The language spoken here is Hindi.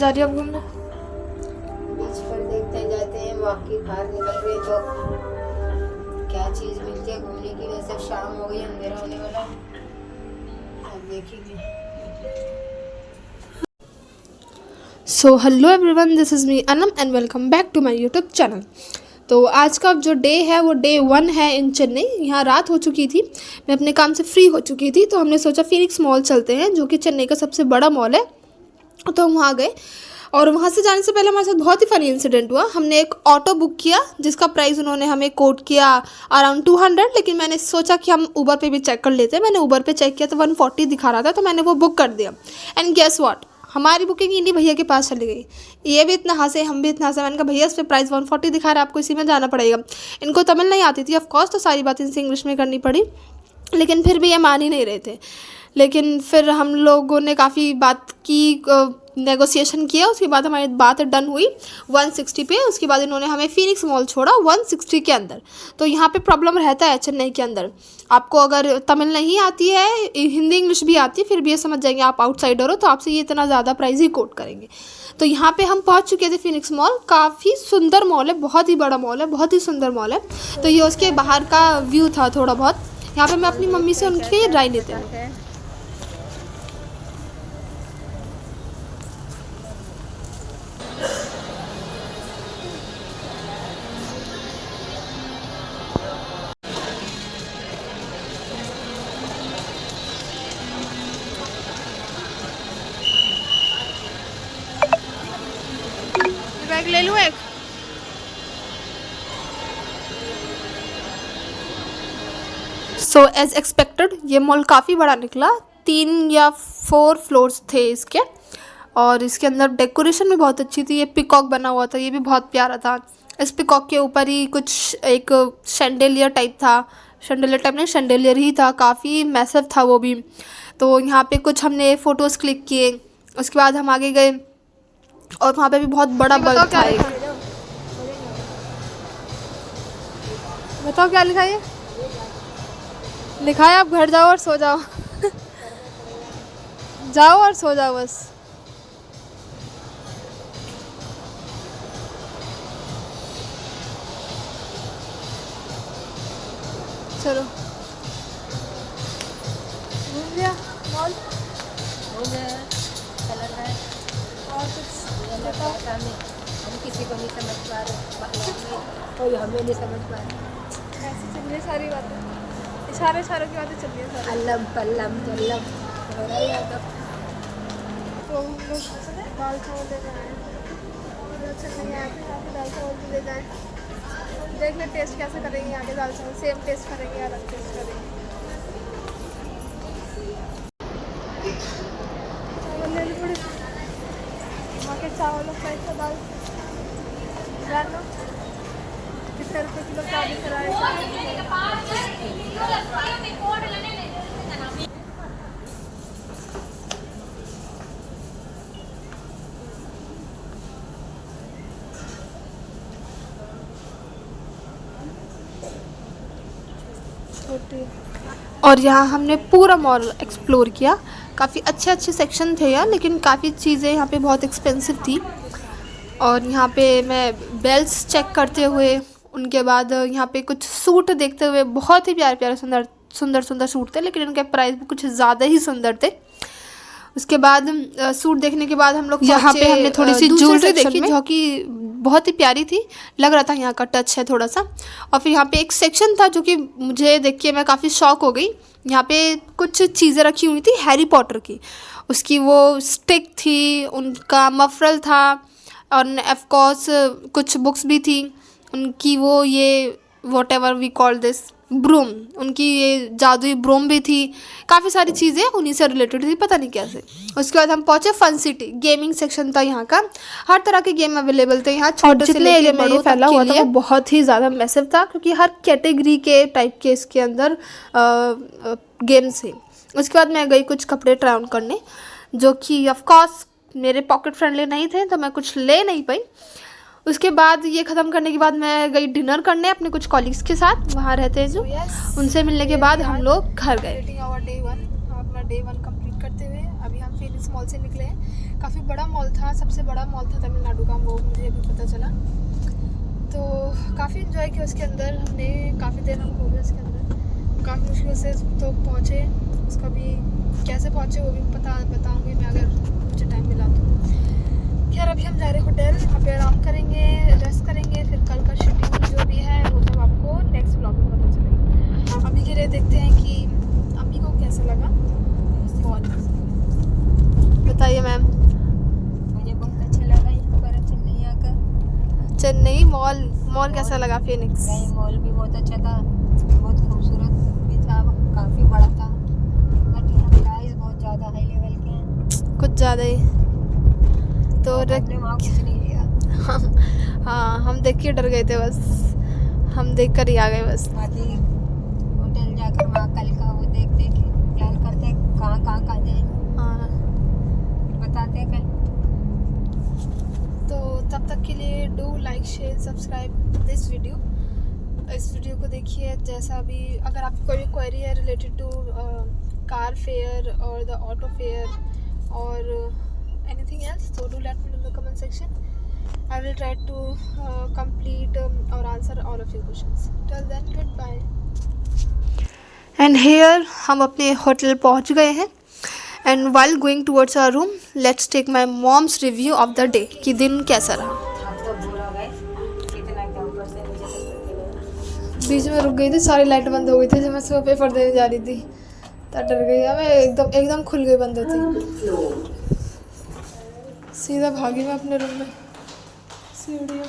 जा रही है अब घूमने? बीच पर देखते जाते हैं, वॉक की बाहर निकल रहे तो क्या चीज मिलती है घूमने की। वैसे शाम हो गई, अंधेरा होने वाला, अब देखेंगे। So hello everyone, this is me Anam and welcome back to my YouTube channel. तो आज का जो डे है वो डे 1 है इन चेन्नई। यहाँ रात हो चुकी थी, मैं अपने काम से फ्री हो चुकी थी, तो हमने सोचा फिनिक्स मॉल चलते हैं जो कि चेन्नई का सबसे बड़ा मॉल है। तो हम वहाँ गए और वहाँ से जाने से पहले हमारे साथ बहुत ही फ़नी इंसिडेंट हुआ। हमने एक ऑटो बुक किया जिसका प्राइस उन्होंने हमें कोट किया अराउंड 200, लेकिन मैंने सोचा कि हम ऊबर पे भी चेक कर लेते हैं। मैंने ऊबर पे चेक किया तो 140 दिखा रहा था, तो मैंने वो बुक कर दिया। एंड गेस व्हाट, हमारी बुकिंग इन्हीं भैया के पास चली गई। ये भी इतना हंसे, हम भी इतना हंसे। मैंने कहा भैया इस पर प्राइस 140 दिखा रहा है, आपको इसी में जाना पड़ेगा। इनको तमिल नहीं आती थी ऑफकोर्स, तो सारी बातें इनसे इंग्लिश में करनी पड़ी, लेकिन फिर भी ये मान ही नहीं रहे थे। लेकिन फिर हम लोगों ने काफ़ी बात की, नेगोशिएशन किया। उसके बाद हमारी बात डन हुई 160 पे। उसके बाद इन्होंने हमें फिनिक्स मॉल छोड़ा 160 के अंदर। तो यहाँ पे प्रॉब्लम रहता है चेन्नई के अंदर, आपको अगर तमिल नहीं आती है, हिंदी इंग्लिश भी आती है, फिर भी ये समझ जाएंगे आप आउटसाइडर हो, तो आपसे ये इतना ज़्यादा प्राइस ही कोट करेंगे। तो यहाँ पे हम पहुँच चुके थे फिनिक्स मॉल। काफ़ी सुंदर मॉल है, बहुत ही बड़ा मॉल है, बहुत ही सुंदर मॉल है। तो ये उसके बाहर का व्यू था थोड़ा बहुत। यहाँ पे मैं अपनी मम्मी से उनकी राय लेती हूँ। बैग ले लूँ एक? सो एज एक्सपेक्टेड ये मॉल काफ़ी बड़ा निकला। 3 या 4 फ्लोर्स थे इसके, और इसके अंदर डेकोरेशन भी बहुत अच्छी थी। ये पिकॉक बना हुआ था, ये भी बहुत प्यारा था। इस पिकॉक के ऊपर ही कुछ एक शैंडेलियर टाइप था, शैंडेलियर टाइप नहीं, शैंडेलियर ही था, काफ़ी मैसिव था वो भी। तो यहाँ पे कुछ हमने फ़ोटोज़ क्लिक किए। उसके बाद हम आगे गए और वहाँ पे भी बहुत बड़ा बल्ब था एक। बताओ क्या लिखा है? लिखा है आप घर जाओ और सो जाओ। जाओ और सो जाओ बस। चलो घूम लिया मॉल, हो गया, कलर है और कुछ बताओ। हम किसी को नहीं समझ पा रहे, कोई हमें नहीं समझ पा रहे। ऐसे चल रही सारी बातें, इशारे इशारों की बातें चल रही है सारी। अल्लम पल्लम जल्लम हो रहा है तो। तो हम लोग दाल चावल ले जाए, अच्छा नहीं आए थे यहाँ पे, दाल चावल भी ले जाए। देख ले टेस्ट कैसे करेंगे यहाँ के दाल चावल, सेम टेस्ट करेंगे या अलग टेस्ट करेंगे। चावल ले लो थोड़े, वहाँ के चावल और फ्राइड का दाल जान लो कितने रुपये किलो क्या दिख रहा है। और यहाँ हमने पूरा मॉल एक्सप्लोर किया। काफ़ी अच्छे अच्छे सेक्शन थे यार, लेकिन काफ़ी चीज़ें यहाँ पे बहुत एक्सपेंसिव थी। और यहाँ पे मैं बेल्ट्स चेक करते हुए, उनके बाद यहाँ पे कुछ सूट देखते हुए, बहुत ही प्यारे प्यारे सुंदर सुंदर सुंदर सूट थे, लेकिन उनके प्राइस भी कुछ ज़्यादा ही सुंदर थे। उसके बाद सूट देखने के बाद हम लोग यहाँ पे हमने थोड़ी सी ज्वेलरी देखी जो कि बहुत ही प्यारी थी, लग रहा था यहाँ का टच है थोड़ा सा। और फिर यहाँ पे एक सेक्शन था जो कि मुझे देख के मैं काफ़ी शॉक हो गई। यहाँ पे कुछ चीज़ें रखी हुई थी हैरी पॉटर की, उसकी वो स्टिक थी, उनका मफरल था, और ऑफ कोर्स कुछ बुक्स भी थी उनकी, वो ये whatever we call this broom, उनकी ये जादुई ब्रूम भी थी। काफ़ी सारी चीज़ें उन्हीं से रिलेटेड थी, पता नहीं कैसे। उसके बाद हम पहुँचे फन सिटी, गेमिंग सेक्शन था यहाँ का, हर तरह के गेम अवेलेबल थे यहाँ। छोटे जितने एरिया में ये फैला हुआ था वो बहुत ही ज़्यादा मैसिव था, क्योंकि हर कैटेगरी के टाइप के इसके अंदर गेम्स थे। उसके बाद मैं गई कुछ कपड़े ट्राई ऑन करने, जो कि ऑफकोर्स मेरे पॉकेट फ्रेंडली नहीं थे, तो मैं कुछ ले नहीं पाई। उसके बाद ये ख़त्म करने के बाद मैं गई डिनर करने अपने कुछ कॉलीग्स के साथ, वहाँ रहते हैं जो, उनसे मिलने के बाद हम लोग घर गए। अपना डे 1 कंप्लीट करते हुए अभी हम फीनिक्स मॉल से निकले हैं। काफ़ी बड़ा मॉल था, सबसे बड़ा मॉल था तमिलनाडु का, वो मुझे अभी पता चला। तो काफ़ी इन्जॉय किया उसके अंदर हमने, काफ़ी देर हम घूमे उसके अंदर, काफ़ी मुश्किल से तो पहुँचे। उसका भी कैसे पहुँचे वो भी बताऊँगी मैं अगर मुझे टाइम मिला तो। खैर अभी हम जा रहे हैं होटल, वहाँ पे आराम करेंगे, रेस्ट करेंगे, फिर कल का शेड्यूल जो भी है वो सब आपको नेक्स्ट व्लॉग में पता चलेगा। अभी के लिए देखते हैं कि अम्मी को कैसा लगा मॉल। बताइए मैम। मुझे बहुत अच्छा लगा यहाँ पर चेन्नई आकर। चेन्नई मॉल कैसा लगा फीनिक्स? नहीं, मॉल भी बहुत अच्छा था, बहुत खूबसूरत भी था, काफ़ी बड़ा था, बट यहाँ प्राइस बहुत ज़्यादा हाई लेवल के हैं, कुछ ज़्यादा ही। तो हमने वहाँ कुछ नहीं लिया। हाँ हम देख के डर गए थे, बस हम देख कर ही आ गए बस। बाकी होटल जाकर वहाँ कल का वो देखते कि प्लान करते हैं कहाँ जाएंगे, हाँ फिर बताते हैं कल। तो तब तक के लिए do like share subscribe this video. इस वीडियो को देखिए, जैसा भी अगर आपकी कोई क्वेरी है रिलेटेड टू कार फेयर और द ऑटो फेयर और anything else, so do let me know in the comment section. I will try to complete or answer all of your questions. Till then, goodbye. And here हम अपने होटल पहुंच गए हैं। And while going towards our room, let's take my mom's review of the day कि दिन कैसा रहा। आप तो बुरा गए, कितना एकदम ऊपर से नीचे तक चले गए। बीच में रुक गई थी, सारी लाइट बंद हो गई थी जब मैं सुबह पेपर देने जा रही थी, तब डर गई। मैं एकदम खुल गई बंद होती, सीधा भागी मैं अपने रूम में सीढ़ियों।